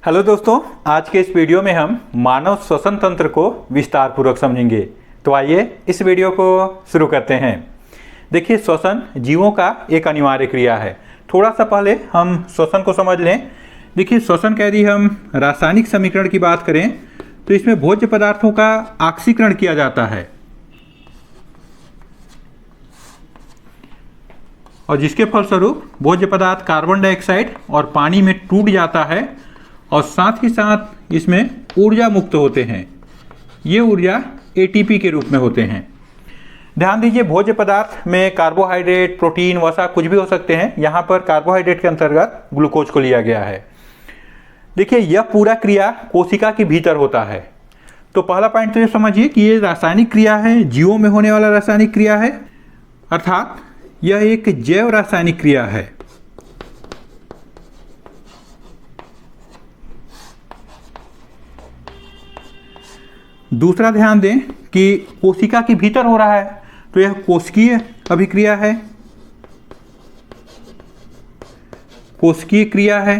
Hello दोस्तों, आज के इस वीडियो में हम मानव श्वसन तंत्र को विस्तार पूर्वक समझेंगे। तो आइए इस वीडियो को शुरू करते हैं। देखिए, श्वसन जीवों का एक अनिवार्य क्रिया है। थोड़ा सा पहले हम श्वसन को समझ लें। देखिए, श्वसन के यदि हम रासायनिक समीकरण की बात करें तो इसमें भोज्य पदार्थों का ऑक्सीकरण किया जाता है और जिसके फलस्वरूप भोज्य पदार्थ कार्बन डाइऑक्साइड और पानी में टूट जाता है और साथ ही साथ इसमें ऊर्जा मुक्त होते हैं। ये ऊर्जा एटीपी के रूप में होते हैं। ध्यान दीजिए, भोज्य पदार्थ में कार्बोहाइड्रेट, प्रोटीन, वसा कुछ भी हो सकते हैं। यहाँ पर कार्बोहाइड्रेट के अंतर्गत ग्लूकोज को लिया गया है। देखिए, यह पूरा क्रिया कोशिका के भीतर होता है। तो पहला पॉइंट तो ये समझिए कि ये रासायनिक क्रिया है, जीवों में होने वाला रासायनिक क्रिया है, अर्थात यह एक जैव रासायनिक क्रिया है। दूसरा, ध्यान दें कि कोशिका के भीतर हो रहा है तो यह कोशिकीय अभिक्रिया है, कोशिकीय क्रिया है।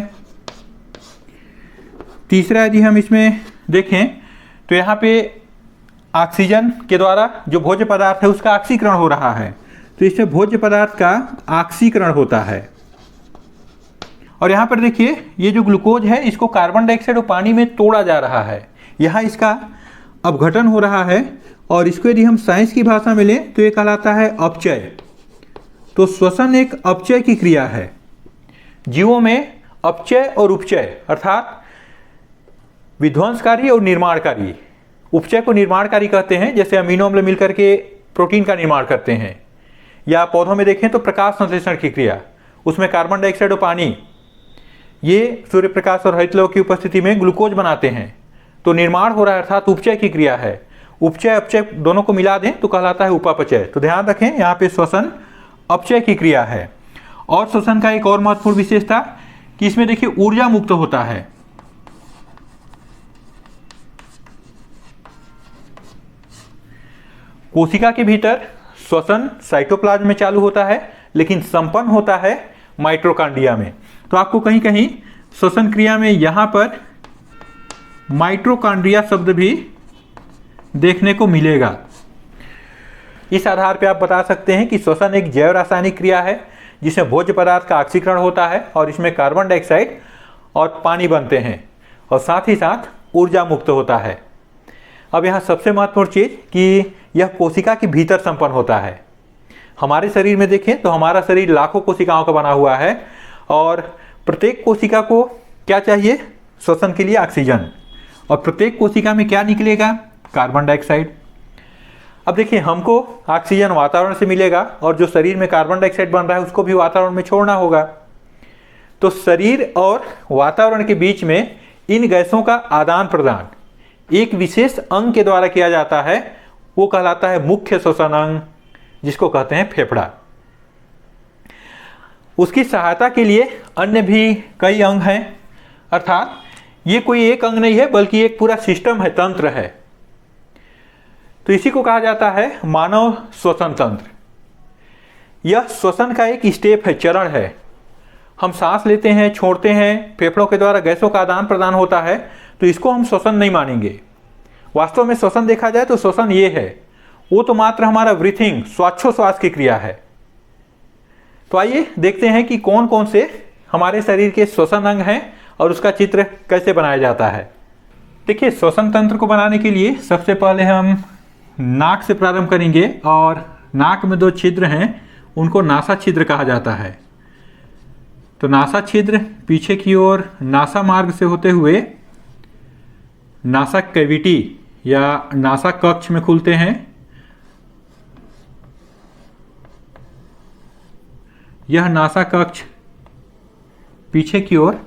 तीसरा, यदि हम इसमें देखें तो यहाँ पे ऑक्सीजन के द्वारा जो भोज्य पदार्थ है उसका ऑक्सीकरण हो रहा है, तो इसमें भोज्य पदार्थ का ऑक्सीकरण होता है। और यहाँ पर देखिए, ये जो ग्लूकोज है इसको कार्बन डाइऑक्साइड और पानी में तोड़ा जा रहा है। यहाँ इसका अपघटन हो रहा है और इसको यदि हम साइंस की भाषा में लें तो ये कहलाता है अपचय। तो श्वसन एक अपचय की क्रिया है। जीवों में अपचय और उपचय अर्थात विध्वंसकारी और निर्माणकारी। उपचय को निर्माणकारी कहते हैं, जैसे अमीनो अम्ल मिलकर के प्रोटीन का निर्माण करते हैं, या पौधों में देखें तो प्रकाश संश्लेषण की क्रिया, उसमें कार्बन डाइऑक्साइड और पानी ये सूर्य प्रकाश और हरित लौह की उपस्थिति में ग्लूकोज बनाते हैं। तो निर्माण हो रहा है, अर्थात उपचय की क्रिया है। उपचय अपचय दोनों को मिला दें तो कहलाता है उपापचय। तो ध्यान रखें, यहाँ पे श्वसन अपचय की क्रिया है। और श्वसन का एक और महत्वपूर्ण विशेषता कि इसमें देखिए ऊर्जा मुक्त होता है। कोशिका के भीतर श्वसन साइटोप्लाज्म में चालू होता है, लेकिन संपन्न होता है माइटोकॉन्ड्रिया में। तो आपको कहीं कहीं श्वसन क्रिया में यहाँ पर माइटोकॉन्ड्रिया शब्द भी देखने को मिलेगा। इस आधार पर आप बता सकते हैं कि श्वसन एक जैव रासायनिक क्रिया है जिसमें भोज्य पदार्थ का ऑक्सीकरण होता है और इसमें कार्बन डाइऑक्साइड और पानी बनते हैं और साथ ही साथ ऊर्जा मुक्त होता है। अब यहाँ सबसे महत्वपूर्ण चीज़ कि यह कोशिका के भीतर संपन्न होता है। हमारे शरीर में देखें तो हमारा शरीर लाखों कोशिकाओं का बना हुआ है और प्रत्येक कोशिका को क्या चाहिए? श्वसन के लिए ऑक्सीजन। और प्रत्येक कोशिका में क्या निकलेगा? Carbon dioxide. अब देखिए, हमको ऑक्सीजन वातावरण से मिलेगा और जो शरीर में कार्बन डाइऑक्साइड बन रहा है उसको भी वातावरण में छोड़ना होगा। तो शरीर और वातावरण के बीच में इन गैसों का आदान प्रदान एक विशेष अंग के द्वारा किया जाता है। वो कहलाता है मुख्य श्वसन अंग, जिसको कहते हैं फेफड़ा। उसकी सहायता के लिए अन्य भी कई अंग हैं, अर्थात ये कोई एक अंग नहीं है बल्कि एक पूरा सिस्टम है, तंत्र है। तो इसी को कहा जाता है मानव श्वसन तंत्र। यह श्वसन का एक स्टेप है, चरण है। हम सांस लेते हैं, छोड़ते हैं, फेफड़ों के द्वारा गैसों का आदान प्रदान होता है, तो इसको हम श्वसन नहीं मानेंगे। वास्तव में श्वसन देखा जाए तो श्वसन ये है, वो तो मात्र हमारा ब्रीथिंग, श्वासोच्छ्वास की क्रिया है। तो आइए देखते हैं कि कौन कौन से हमारे शरीर के श्वसन अंग हैं और उसका चित्र कैसे बनाया जाता है। देखिए, श्वसन तंत्र को बनाने के लिए सबसे पहले हम नाक से प्रारंभ करेंगे और नाक में दो छिद्र हैं, उनको नासा छिद्र कहा जाता है। तो नासा छिद्र पीछे की ओर नासा मार्ग से होते हुए नासा कैविटी या नासा कक्ष में खुलते हैं। यह नासा कक्ष पीछे की ओर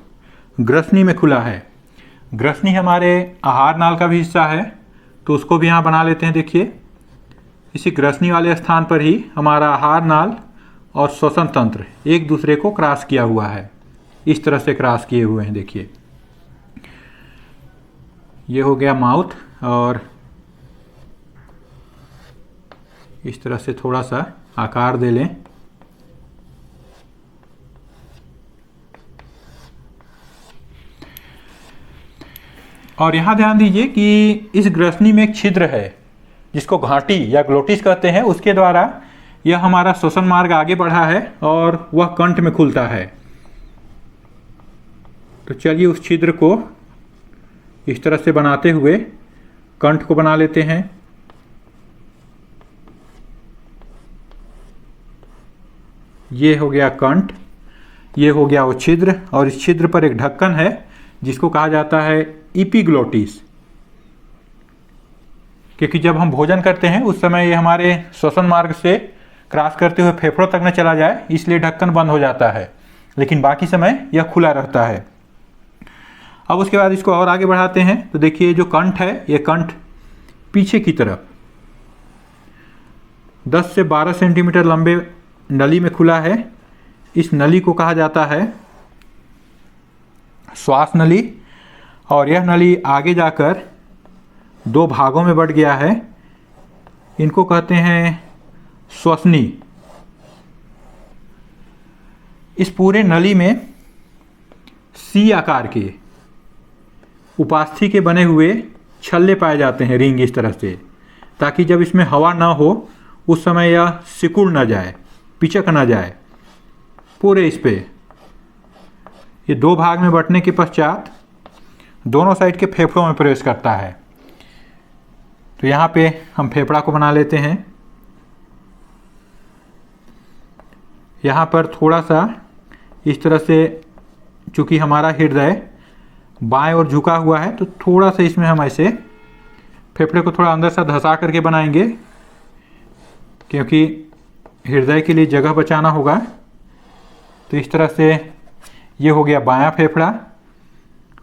ग्रसनी में खुला है। ग्रसनी हमारे आहार नाल का भी हिस्सा है, तो उसको भी यहाँ बना लेते हैं। देखिए, इसी ग्रसनी वाले स्थान पर ही हमारा आहार नाल और श्वसन तंत्र एक दूसरे को क्रॉस किया हुआ है। इस तरह से क्रॉस किए हुए हैं। देखिए, ये हो गया माउथ और इस तरह से थोड़ा सा आकार दे लें। और यहाँ ध्यान दीजिए कि इस ग्रसनी में एक छिद्र है जिसको घाटी या ग्लोटिस कहते हैं, उसके द्वारा यह हमारा श्वसन मार्ग आगे बढ़ा है और वह कंठ में खुलता है। तो चलिए उस छिद्र को इस तरह से बनाते हुए कंठ को बना लेते हैं। ये हो गया कंठ, ये हो गया वो छिद्र, और इस छिद्र पर एक ढक्कन है जिसको कहा जाता है इपिग्लोटिस, क्योंकि जब हम भोजन करते हैं उस समय ये हमारे श्वसन मार्ग से क्रॉस करते हुए फेफड़ों तक न चला जाए, इसलिए ढक्कन बंद हो जाता है, लेकिन बाकी समय यह खुला रहता है। अब उसके बाद इसको और आगे बढ़ाते हैं तो देखिए जो कंठ है, ये कंठ पीछे की तरफ 10 से 12 सेंटीमीटर लंबे नली में खुला है। इस नली को कहा जाता है श्वास नली, और यह नली आगे जाकर 2 भागों में बढ़ गया है। इनको कहते हैं श्वसनी। इस पूरे नली में सी आकार के उपास्थि के बने हुए छल्ले पाए जाते हैं, रिंग इस तरह से, ताकि जब इसमें हवा ना हो उस समय यह सिकुड़ ना जाए, पिचक ना जाए पूरे इस पे। ये 2 भाग में बंटने के पश्चात दोनों साइड के फेफड़ों में प्रवेश करता है। तो यहाँ पे हम फेफड़ा को बना लेते हैं। यहाँ पर थोड़ा सा इस तरह से, चूँकि हमारा हृदय बाएं ओर झुका हुआ है, तो थोड़ा सा इसमें हम ऐसे फेफड़े को थोड़ा अंदर से धंसा करके बनाएंगे, क्योंकि हृदय के लिए जगह बचाना होगा। तो इस तरह से ये हो गया बायां फेफड़ा,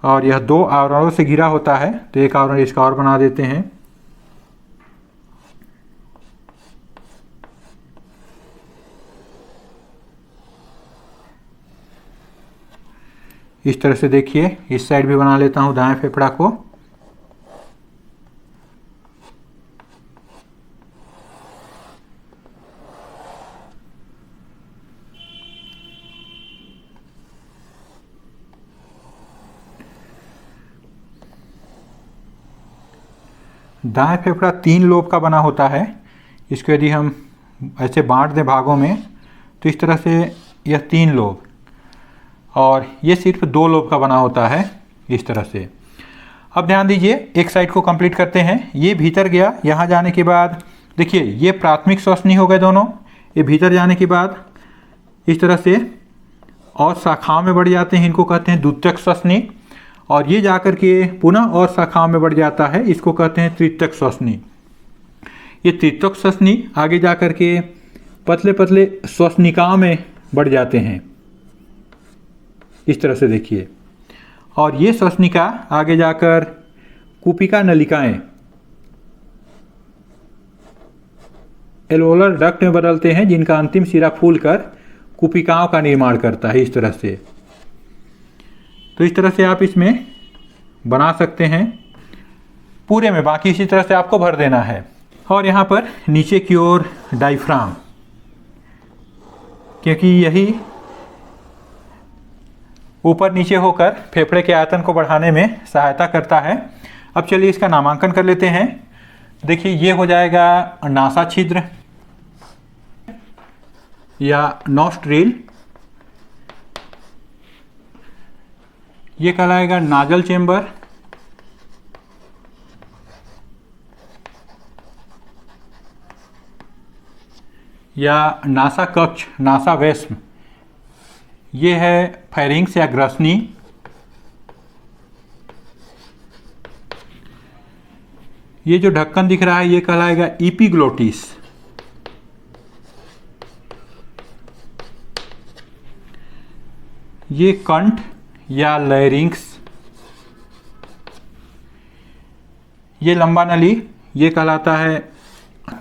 और यह 2 आवरणों से घिरा होता है, तो एक आवरण इसका और बना देते हैं। इस तरह से देखिए, इस साइड भी बना लेता हूँ दाएं फेफड़ा को। दाएं फेफड़ा 3 लोब का बना होता है। इसको यदि हम ऐसे बांट दें भागों में, तो इस तरह से यह 3 लोब, और ये सिर्फ 2 लोब का बना होता है इस तरह से। अब ध्यान दीजिए, एक साइड को कंप्लीट करते हैं। ये भीतर गया, यहाँ जाने के बाद देखिए ये प्राथमिक श्वसनी हो गए दोनों। ये भीतर जाने के बाद इस तरह से और शाखाओं में बढ़ जाते हैं, इनको कहते हैं द्वितीयक श्वसनी। और ये जाकर के पुनः और शाखाओं में बढ़ जाता है, इसको कहते हैं तृतीयक श्वसनी। ये तृतीयक श्वसनी आगे जाकर के पतले पतले श्वसनिकाओं में बढ़ जाते हैं इस तरह से देखिए। और ये श्वसनिका आगे जाकर कुपिका नलिकाएं एल्वोलर डक्ट में बदलते हैं, जिनका अंतिम सिरा फूलकर कुपिकाओं का निर्माण करता है इस तरह से। तो इस तरह से आप इसमें बना सकते हैं पूरे में, बाकी इसी तरह से आपको भर देना है। और यहाँ पर नीचे की ओर डायफ्राम, क्योंकि यही ऊपर नीचे होकर फेफड़े के आयतन को बढ़ाने में सहायता करता है। अब चलिए इसका नामांकन कर लेते हैं। देखिए ये हो जाएगा नासा छिद्र या नॉस्ट्रिल, ये कहलाएगा नाजल चेंबर, या नासा कक्ष, नासा वेस्म, ये है फेरिंग्स या ग्रसनी। ये जो ढक्कन दिख रहा है ये कहलाएगा इपिग्लोटिस। ये कंठ या लैरिंक्स, ये लंबा नली, ये कहलाता है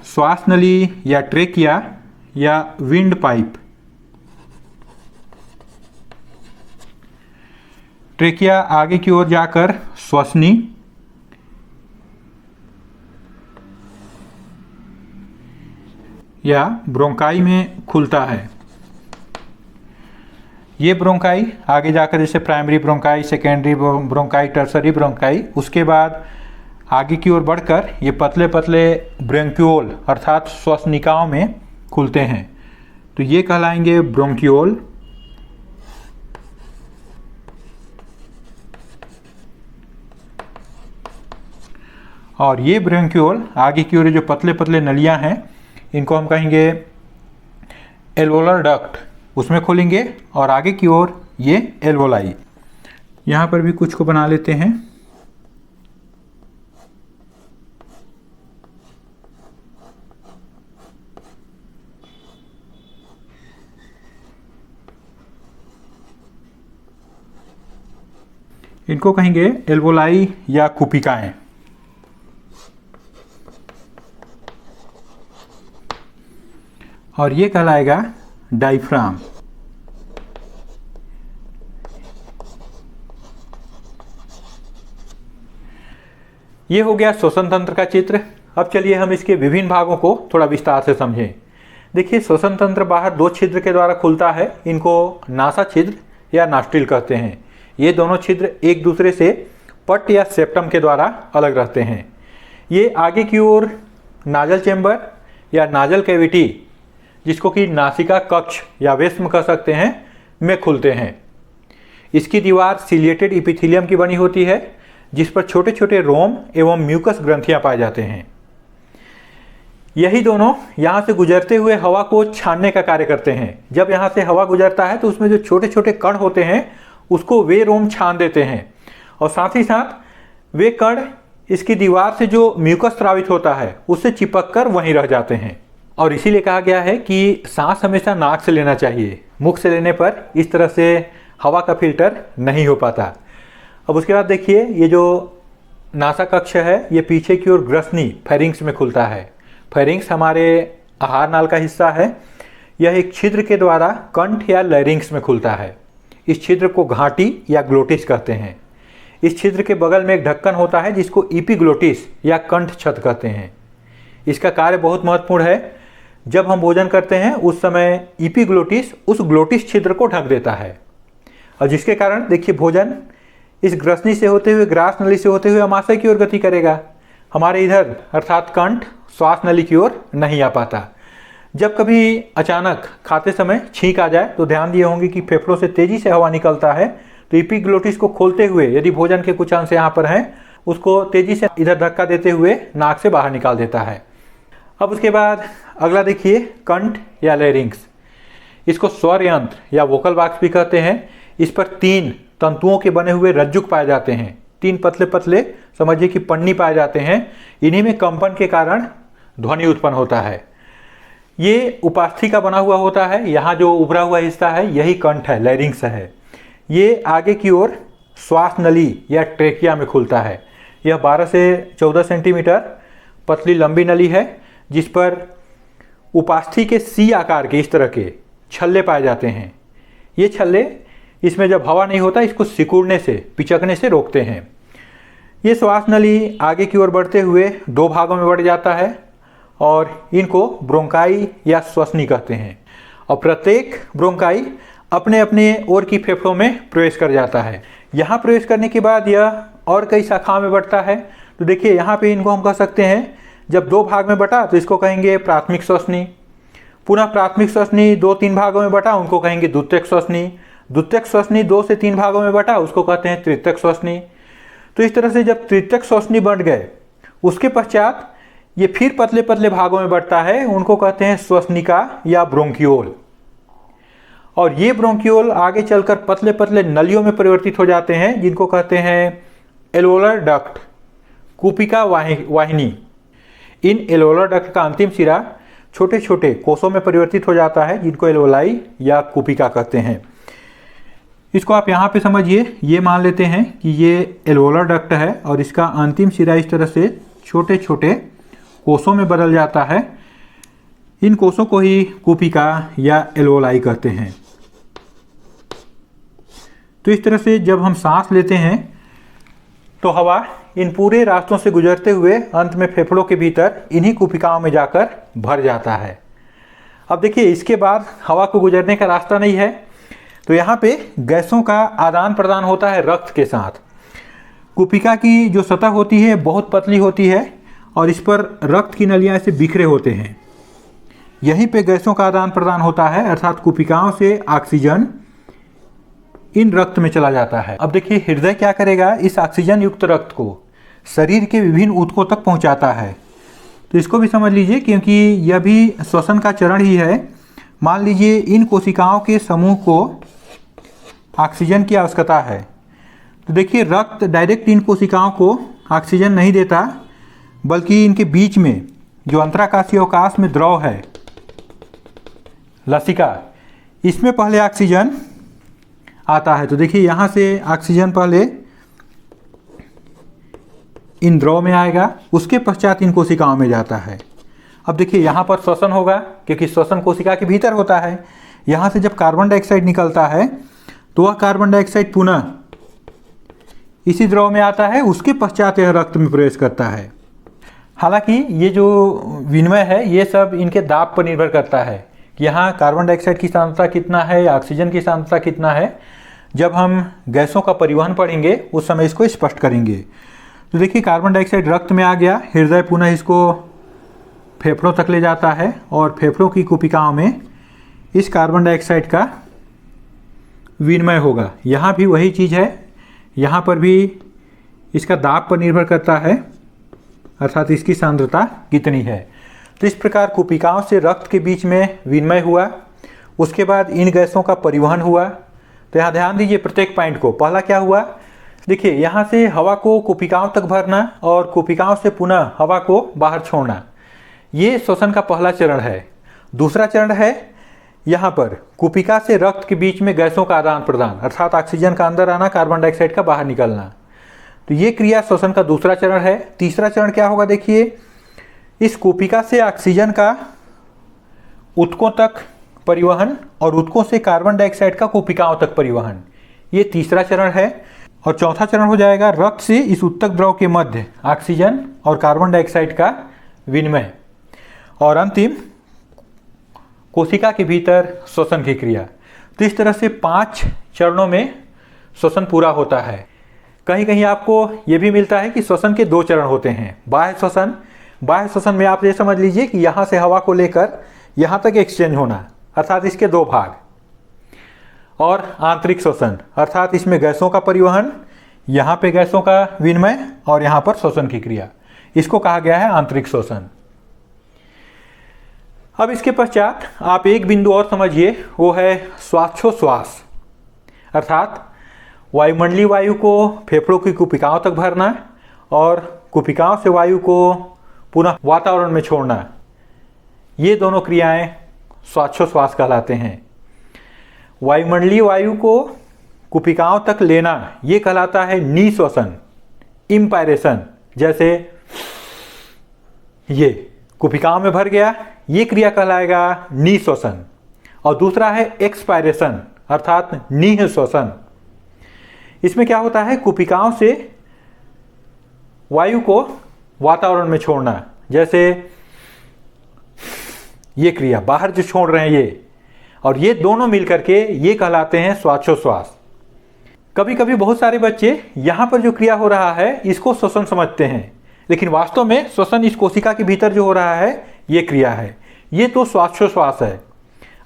श्वास नली या ट्रेकिया या विंड पाइप। ट्रेकिया आगे की ओर जाकर श्वसनी, या ब्रोंकाई में खुलता है। ये ब्रोंकाई आगे जाकर जैसे primary bronchi, secondary bronchi, tertiary bronchi, उसके बाद आगे की ओर बढ़कर ये पतले पतले ब्रोंक्यूल अर्थात श्वसनिकाओं में खुलते हैं, तो ये कहलाएंगे ब्रोंक्यूल। और ये ब्रोंक्यूल आगे की ओर जो पतले पतले नलियां हैं इनको हम कहेंगे एल्वोलर डक्ट, उसमें खोलेंगे। और आगे की ओर ये एल्वोलाई। यहाँ पर भी कुछ को बना लेते हैं। इनको कहेंगे एल्वोलाई या कुपिकाएं। और ये कहलाएगा डायफ्राम। ये हो गया श्वसन तंत्र का चित्र। अब चलिए हम इसके विभिन्न भागों को थोड़ा विस्तार से समझें। देखिए, श्वसन तंत्र बाहर दो छिद्र के द्वारा खुलता है, इनको नासा छिद्र या नास्ट्रिल कहते हैं। ये दोनों छिद्र एक दूसरे से पट या सेप्टम के द्वारा अलग रहते हैं। ये आगे की ओर नाजल चेंबर या नाजल कैविटी, जिसको कि नासिका कक्ष या वेस्म कह सकते हैं, में खुलते हैं। इसकी दीवार सिलिएटेड इपिथेलियम की बनी होती है, जिस पर छोटे छोटे रोम एवं म्यूकस ग्रंथियां पाए जाते हैं। यही दोनों यहाँ से गुजरते हुए हवा को छानने का कार्य करते हैं। जब यहाँ से हवा गुजरता है तो उसमें जो छोटे छोटे कण होते हैं उसको वे रोम छान देते हैं, और साथ ही साथ वे कण इसकी दीवार से जो म्यूकस स्रावित होता है उससे चिपक कर वहीं रह जाते हैं। और इसीलिए कहा गया है कि सांस हमेशा नाक से लेना चाहिए, मुख से लेने पर इस तरह से हवा का फिल्टर नहीं हो पाता। अब उसके बाद देखिए, ये जो नासा कक्ष है ये पीछे की ओर ग्रसनी फेरिंग्स में खुलता है। फेरिंग्स हमारे आहार नाल का हिस्सा है। यह एक छिद्र के द्वारा कंठ या लैरिंग्स में खुलता है। इस छिद्र को घाटी या ग्लोटिस कहते हैं। इस छिद्र के बगल में एक ढक्कन होता है जिसको इपीग्लोटिस या कंठ छत कहते हैं। इसका कार्य बहुत महत्वपूर्ण है। जब हम भोजन करते हैं उस समय इपीग्लोटिस उस ग्लोटिस छिद्र को ढक देता है, और जिसके कारण देखिए भोजन इस ग्रसनी से होते हुए, ग्रास नली से होते हुए अमाशय की ओर गति करेगा। हमारे इधर अर्थात कंठ श्वास नली की ओर नहीं आ पाता। जब कभी अचानक खाते समय छींक आ जाए तो ध्यान दिए होंगे कि फेफड़ों से तेजी से हवा निकलता है, तो इपीग्लोटिस को खोलते हुए यदि भोजन के कुछ अंश यहाँ पर हैं उसको तेजी से इधर धक्का देते हुए नाक से बाहर निकाल देता है। अब उसके बाद अगला देखिए, कंठ या लैरिंग्स। इसको स्वर यंत्र या वोकल बॉक्स भी कहते हैं। इस पर 3 तंतुओं के बने हुए रज्जुक पाए जाते हैं। 3 पतले पतले समझिए कि पन्नी पाए जाते हैं। इन्हीं में कंपन के कारण ध्वनि उत्पन्न होता है। ये उपास्थि का बना हुआ होता है। यहाँ जो उभरा हुआ हिस्सा है यही कंठ है, लैरिंग्स है। ये आगे की ओर श्वास नली या ट्रेकिया में खुलता है। यह 12 से 14 सेंटीमीटर पतली लंबी नली है, जिस पर उपास्थि के सी आकार के इस तरह के छल्ले पाए जाते हैं। ये छल्ले इसमें जब हवा नहीं होता इसको सिकुड़ने से, पिचकने से रोकते हैं। ये श्वास नली आगे की ओर बढ़ते हुए 2 भागों में बढ़ जाता है, और इनको ब्रोंकाई या श्वसनी कहते हैं। और प्रत्येक ब्रोंकाई अपने अपने ओर की फेफड़ों में प्रवेश कर जाता है। यहाँ प्रवेश करने के बाद यह और कई शाखाओं में बढ़ता है। तो देखिए, यहाँ पे इनको हम कह सकते हैं, जब 2 भाग में बटा तो इसको कहेंगे प्राथमिक श्वसनी। पुनः प्राथमिक श्वसनी 2-3 भागों में बटा, उनको कहेंगे द्वितीयक श्वसनी। द्वितीयक श्वसनी 2 से 3 भागों में बटा, उसको कहते हैं तृतीयक श्वसनी। तो इस तरह से जब तृतीयक श्वसनी बढ़ गए उसके पश्चात ये फिर पतले पतले भागों में बढ़ता है, उनको कहते हैं श्वसनिका या ब्रोंकियोल। और ये ब्रोंकियोल आगे चलकर पतले पतले नलियों में परिवर्तित हो जाते हैं, जिनको कहते हैं एल्वोलर डक्ट, कुपिका वाहिनी। इन एल्वोलर डक्ट का अंतिम सिरा छोटे छोटे कोषों में परिवर्तित हो जाता है, जिनको एल्वोलाई या कुपिका कहते हैं। इसको आप यहाँ पे समझिए, ये मान लेते हैं कि ये एल्वोलर डक्ट है और इसका अंतिम सिरा इस तरह से छोटे छोटे कोषों में बदल जाता है। इन कोषों को ही कुपिका या एल्वोलाई कहते हैं। तो इस तरह से जब हम सांस लेते हैं तो हवा इन पूरे रास्तों से गुजरते हुए अंत में फेफड़ों के भीतर इन्हीं कुपिकाओं में जाकर भर जाता है। अब देखिए, इसके बाद हवा को गुजरने का रास्ता नहीं है, तो यहाँ पे गैसों का आदान प्रदान होता है रक्त के साथ। कुपिका की जो सतह होती है बहुत पतली होती है और इस पर रक्त की नलियाँ ऐसे बिखरे होते हैं। यहीं पे गैसों का आदान प्रदान होता है, अर्थात कुपिकाओं से ऑक्सीजन इन रक्त में चला जाता है। अब देखिए हृदय क्या करेगा, इस ऑक्सीजन युक्त रक्त को शरीर के विभिन्न ऊतकों तक पहुंचाता है। तो इसको भी समझ लीजिए, क्योंकि यह भी श्वसन का चरण ही है। मान लीजिए इन कोशिकाओं के समूह को ऑक्सीजन की आवश्यकता है, तो देखिए रक्त डायरेक्ट इन कोशिकाओं को ऑक्सीजन नहीं देता, बल्कि इनके बीच में जो अंतराकाशीय अवकाश में द्रव है, लसिका, इसमें पहले ऑक्सीजन आता है। तो देखिए यहाँ से ऑक्सीजन पहले इन द्रव में आएगा, उसके पश्चात इन कोशिकाओं में जाता है। अब देखिए यहाँ पर श्वसन होगा, क्योंकि श्वसन कोशिका के भीतर होता है। यहाँ से जब कार्बन डाइऑक्साइड निकलता है तो वह कार्बन डाइऑक्साइड पुनः इसी द्रव में आता है, उसके पश्चात यह रक्त में प्रवेश करता है। हालांकि ये जो विनिमय है ये सब इनके दाब पर निर्भर करता है कि यहाँ कार्बन डाइऑक्साइड की सांद्रता कितना है या ऑक्सीजन की सांद्रता कितना है। जब हम गैसों का परिवहन पढ़ेंगे उस समय इसको स्पष्ट करेंगे। तो देखिए कार्बन डाइऑक्साइड रक्त में आ गया, हृदय पुनः इसको फेफड़ों तक ले जाता है और फेफड़ों की कुपिकाओं में इस कार्बन डाइऑक्साइड का विनिमय होगा। यहाँ भी वही चीज़ है, यहाँ पर भी इसका दाब पर निर्भर करता है, अर्थात इसकी सांद्रता कितनी है। तो इस प्रकार कुपिकाओं से रक्त के बीच में विनिमय हुआ, उसके बाद इन गैसों का परिवहन हुआ। तो यहाँ ध्यान दीजिए प्रत्येक पॉइंट को। पहला क्या हुआ, देखिए यहाँ से हवा को कुपिकाओं तक भरना और कुपिकाओं से पुनः हवा को बाहर छोड़ना, ये श्वसन का पहला चरण है। दूसरा चरण है यहाँ पर कुपिका से रक्त के बीच में गैसों का आदान प्रदान, अर्थात ऑक्सीजन का अंदर आना, कार्बन डाइऑक्साइड का बाहर निकलना। तो ये क्रिया श्वसन का दूसरा चरण है। तीसरा चरण क्या होगा, देखिए इस कुपिका से ऑक्सीजन का ऊतकों तक परिवहन और ऊतकों से कार्बन डाइऑक्साइड का कुपिकाओं तक परिवहन, ये तीसरा चरण है। और चौथा चरण हो जाएगा रक्त से इस उत्तक द्रव के मध्य ऑक्सीजन और कार्बन डाइऑक्साइड का विनिमय। और अंतिम कोशिका के भीतर श्वसन की क्रिया। तो इस तरह से 5 चरणों में श्वसन पूरा होता है। कहीं कहीं आपको ये भी मिलता है कि श्वसन के 2 चरण होते हैं। बाह्य श्वसन, बाह्य श्वसन में आप ये समझ लीजिए कि यहाँ से हवा को लेकर यहाँ तक एक्सचेंज होना, अर्थात इसके 2 भाग। और आंतरिक श्वसन, अर्थात इसमें गैसों का परिवहन, यहाँ पे गैसों का विनिमय और यहाँ पर श्वसन की क्रिया, इसको कहा गया है आंतरिक श्वसन। अब इसके पश्चात आप एक बिंदु और समझिए, वो है श्वासोच्छ्वास, अर्थात वायुमंडलीय वायु को फेफड़ों की कुपिकाओं तक भरना और कुपिकाओं से वायु को पुनः वातावरण में छोड़ना। ये दोनों क्रियाएं श्वासोच्छ्वास कहलाते हैं। वायुमंडलीय वायु को कुपिकाओं तक लेना ये कहलाता है निःश्वसन, इंपायरेशन। जैसे ये कुपिकाओं में भर गया, ये क्रिया कहलाएगा निःश्वसन। और दूसरा है एक्सपायरेशन, अर्थात निःश्वसन। इसमें क्या होता है, कुपिकाओं से वायु को वातावरण में छोड़ना, जैसे ये क्रिया बाहर जो छोड़ रहे हैं ये, और ये दोनों मिलकर के ये कहलाते हैं श्वासोच्छ्वास। कभी कभी बहुत सारे बच्चे यहाँ पर जो क्रिया हो रहा है इसको श्वसन समझते हैं, लेकिन वास्तव में श्वसन इस कोशिका के भीतर जो हो रहा है ये क्रिया है, ये तो श्वासोच्छ्वास है।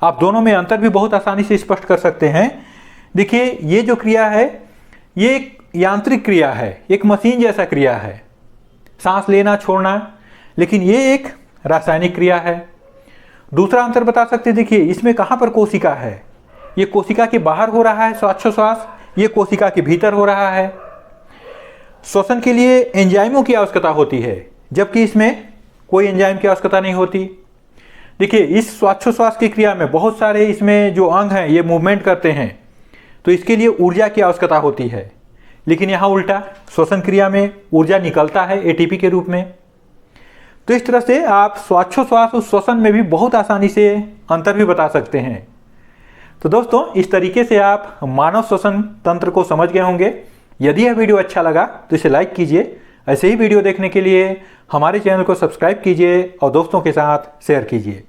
आप दोनों में अंतर भी बहुत आसानी से स्पष्ट कर सकते हैं। देखिए ये जो क्रिया है ये एक यांत्रिक क्रिया है, एक मशीन जैसा क्रिया है, सांस लेना छोड़ना, लेकिन ये एक रासायनिक क्रिया है। दूसरा अंतर बता सकते, देखिए इसमें कहाँ पर कोशिका है, ये कोशिका के बाहर हो रहा है श्वासोच्छ्वास, ये कोशिका के भीतर हो रहा है। श्वसन के लिए एंजाइमों की आवश्यकता होती है, जबकि इसमें कोई एंजाइम की आवश्यकता नहीं होती। देखिए इस श्वासोच्छ्वास की क्रिया में बहुत सारे इसमें जो अंग हैं ये मूवमेंट करते हैं, तो इसके लिए ऊर्जा की आवश्यकता होती है। लेकिन यहाँ उल्टा, श्वसन क्रिया में ऊर्जा निकलता है एटीपी के रूप में। तो इस तरह से आप श्वासोच्छ्वास और श्वसन में भी बहुत आसानी से अंतर भी बता सकते हैं। तो दोस्तों इस तरीके से आप मानव श्वसन तंत्र को समझ गए होंगे। यदि यह वीडियो अच्छा लगा तो इसे लाइक कीजिए। ऐसे ही वीडियो देखने के लिए हमारे चैनल को सब्सक्राइब कीजिए और दोस्तों के साथ शेयर कीजिए।